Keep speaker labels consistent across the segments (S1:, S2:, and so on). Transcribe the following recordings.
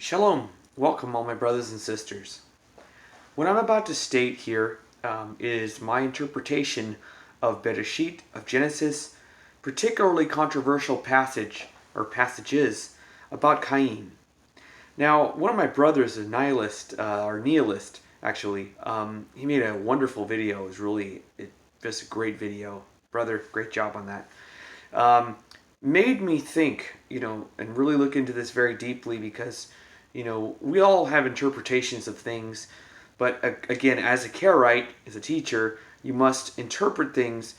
S1: Shalom. Welcome, all my brothers and sisters. What I'm about to state here is my interpretation of Bereshit, of Genesis, particularly controversial passage or passages about Cain. Now, one of my brothers, a nihilist or nihilist, actually, he made a wonderful video. It was just a great video. Brother, great job on that. Made me think, and really look into this very deeply because, we all have interpretations of things. But again, as a Karaite, as a teacher, you must interpret things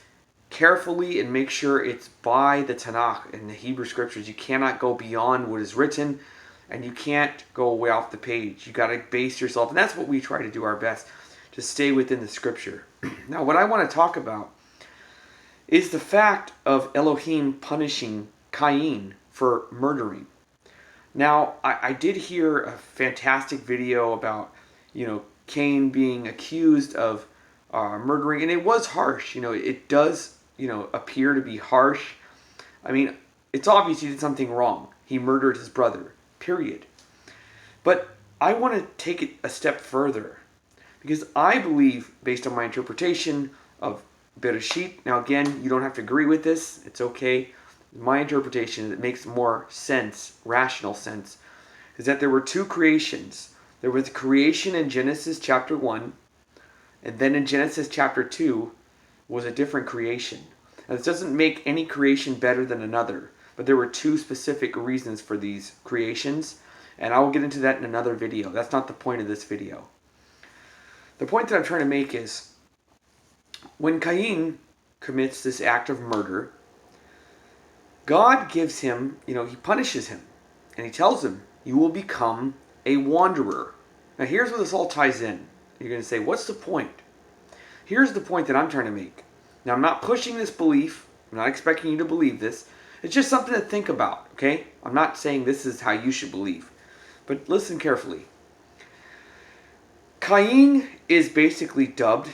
S1: carefully and make sure it's by the Tanakh and the Hebrew scriptures. You cannot go beyond what is written, and you can't go way off the page. You got to base yourself, and that's what we try to do our best, to stay within the scripture. Now, what I want to talk about is the fact of Elohim punishing Cain for murdering. Now, I did hear a fantastic video about, Cain being accused of murdering, and it was harsh. It does, appear to be harsh. I mean, it's obvious he did something wrong. He murdered his brother, period. But I want to take it a step further, because I believe, based on my interpretation of Bereshit, now again, you don't have to agree with this, it's okay. My interpretation that makes more sense, rational sense, is that there were two creations. There was creation in Genesis chapter 1, and then in Genesis chapter 2 was a different creation. Now, this doesn't make any creation better than another, but there were two specific reasons for these creations, and I will get into that in another video. That's not the point of this video. The point that I'm trying to make is, when Cain commits this act of murder, God gives him, he punishes him, and he tells him, you will become a wanderer. Now here's where this all ties in. You're going to say, what's the point? Here's the point that I'm trying to make. Now, I'm not pushing this belief. I'm not expecting you to believe this. It's just something to think about, okay? I'm not saying this is how you should believe. But listen carefully. Cain is basically dubbed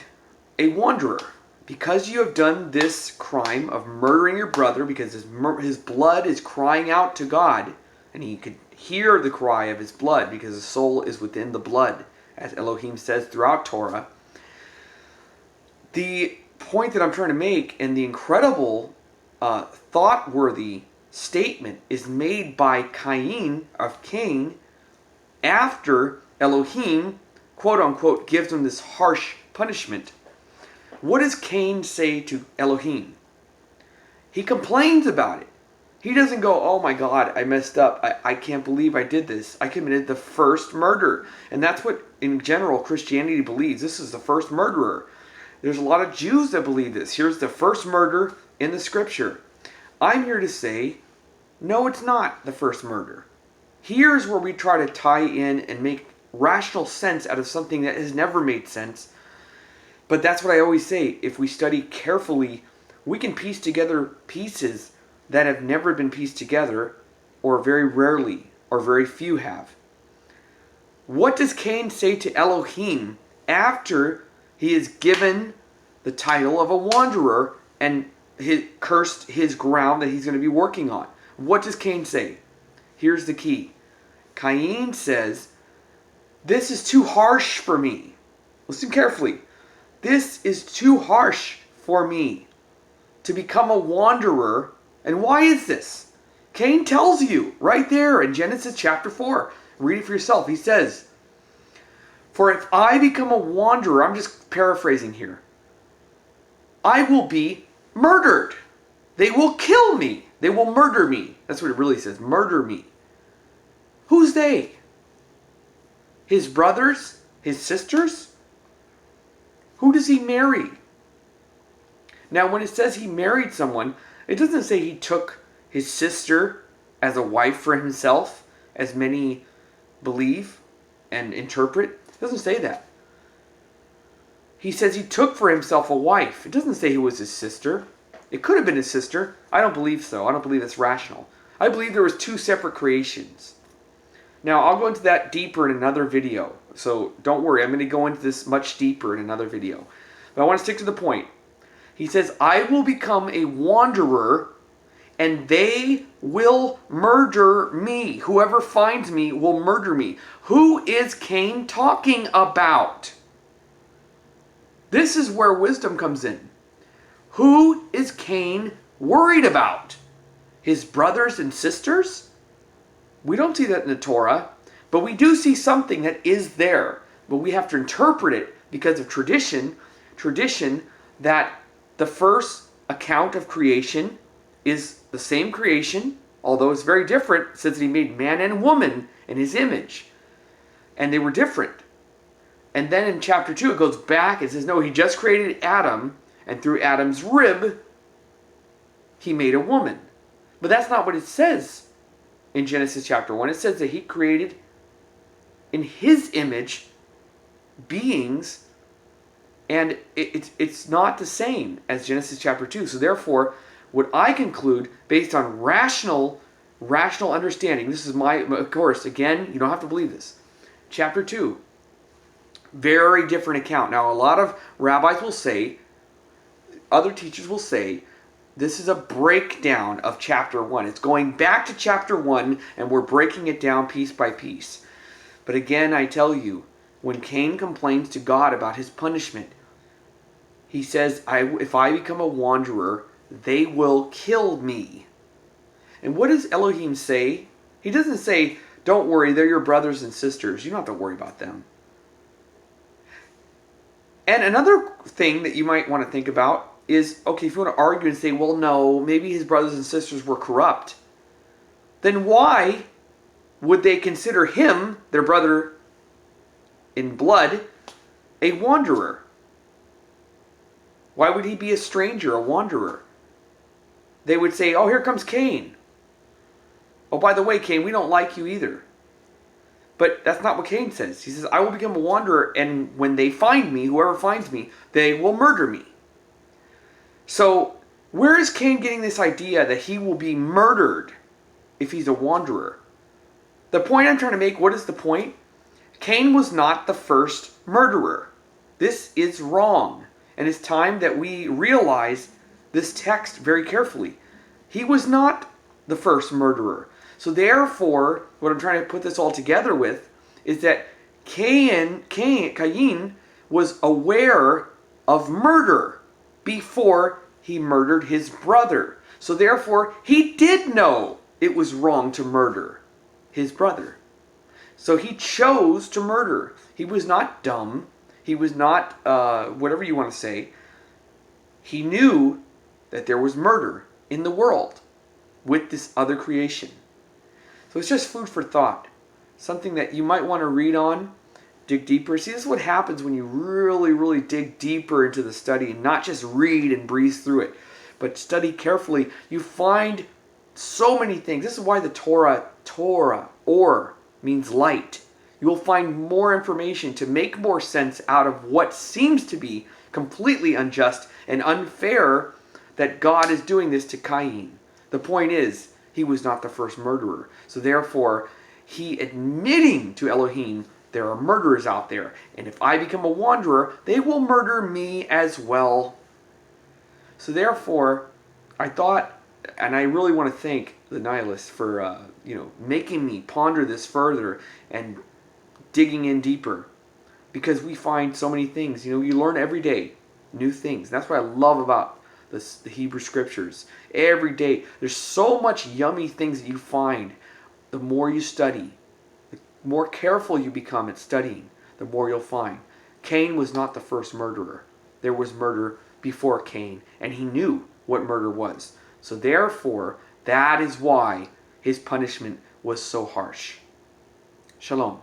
S1: a wanderer. Because you have done this crime of murdering your brother, because his blood is crying out to God, and he could hear the cry of his blood because his soul is within the blood, as Elohim says throughout Torah. The point that I'm trying to make, and the incredible thought-worthy statement, is made by Cain after Elohim, quote-unquote, gives him this harsh punishment. What does Cain say to Elohim? He complains about it. He doesn't go, oh my God, I messed up. I can't believe I did this. I committed the first murder. And that's what, in general, Christianity believes. This is the first murderer. There's a lot of Jews that believe this. Here's the first murder in the scripture. I'm here to say, no, it's not the first murder. Here's where we try to tie in and make rational sense out of something that has never made sense. But that's what I always say. If we study carefully, we can piece together pieces that have never been pieced together, or very rarely, or very few have. What does Cain say to Elohim after he is given the title of a wanderer and cursed his ground that he's going to be working on? What does Cain say? Here's the key. Cain says, this is too harsh for me. Listen carefully. This is too harsh for me to become a wanderer. And why is this? Cain tells you right there in Genesis chapter 4. Read it for yourself. He says, for if I become a wanderer, I'm just paraphrasing here, I will be murdered. They will kill me. They will murder me. That's what it really says. Murder me. Who's they? His brothers? His sisters? Who does he marry? Now, when it says he married someone, it doesn't say he took his sister as a wife for himself, as many believe and interpret. It doesn't say that. He says he took for himself a wife. It doesn't say it was his sister. It could have been his sister. I don't believe so. I don't believe that's rational. I believe there was two separate creations. Now, I'll go into that deeper in another video. So don't worry, I'm going to go into this much deeper in another video. But I want to stick to the point. He says, I will become a wanderer and they will murder me. Whoever finds me will murder me. Who is Cain talking about? This is where wisdom comes in. Who is Cain worried about? His brothers and sisters? We don't see that in the Torah, but we do see something that is there. But we have to interpret it because of tradition that the first account of creation is the same creation, although it's very different. It says that he made man and woman in his image. And they were different. And then in chapter 2 it goes back and says, no, he just created Adam, and through Adam's rib he made a woman. But that's not what it says in Genesis chapter 1. It says that he created in his image beings, and it's not the same as Genesis chapter 2. So therefore, what I conclude based on rational understanding, this is my, of course, again, you don't have to believe this. Chapter 2, very different account. Now, a lot of rabbis will say, other teachers will say, this is a breakdown of chapter 1. It's going back to chapter 1, and we're breaking it down piece by piece. But again, I tell you, when Cain complains to God about his punishment, he says, if I become a wanderer, they will kill me. And what does Elohim say? He doesn't say, don't worry, they're your brothers and sisters. You don't have to worry about them. And another thing that you might want to think about is, okay, if you want to argue and say, well, no, maybe his brothers and sisters were corrupt, then why would they consider him, their brother in blood, a wanderer? Why would he be a stranger, a wanderer? They would say, oh, here comes Cain. Oh, by the way, Cain, we don't like you either. But that's not what Cain says. He says, I will become a wanderer, and when they find me, whoever finds me, they will murder me. So, where is Cain getting this idea that he will be murdered if he's a wanderer? The point I'm trying to make, what is the point? Cain was not the first murderer. This is wrong. And it's time that we realize this text very carefully. He was not the first murderer. So therefore, what I'm trying to put this all together with is that Cain was aware of murder before he murdered his brother. So therefore, he did know it was wrong to murder his brother. So he chose to murder. He was not dumb. He was not, whatever you want to say. He knew that there was murder in the world with this other creation. So it's just food for thought. Something that you might want to read on, dig deeper. See, this is what happens when you really, really dig deeper into the study and not just read and breeze through it, but study carefully. You find so many things. This is why the Torah, or means light. You will find more information to make more sense out of what seems to be completely unjust and unfair that God is doing this to Cain. The point is, he was not the first murderer. So therefore, he admitting to Elohim, there are murderers out there, and if I become a wanderer, they will murder me as well. So therefore, I thought, and I really want to thank the nihilists for making me ponder this further and digging in deeper, because we find so many things. You learn every day new things. And that's what I love about the Hebrew Scriptures. Every day, there's so much yummy things that you find. The more you study, the more careful you become at studying, the more you'll find. Cain was not the first murderer. There was murder before Cain, and he knew what murder was. So therefore, that is why his punishment was so harsh. Shalom.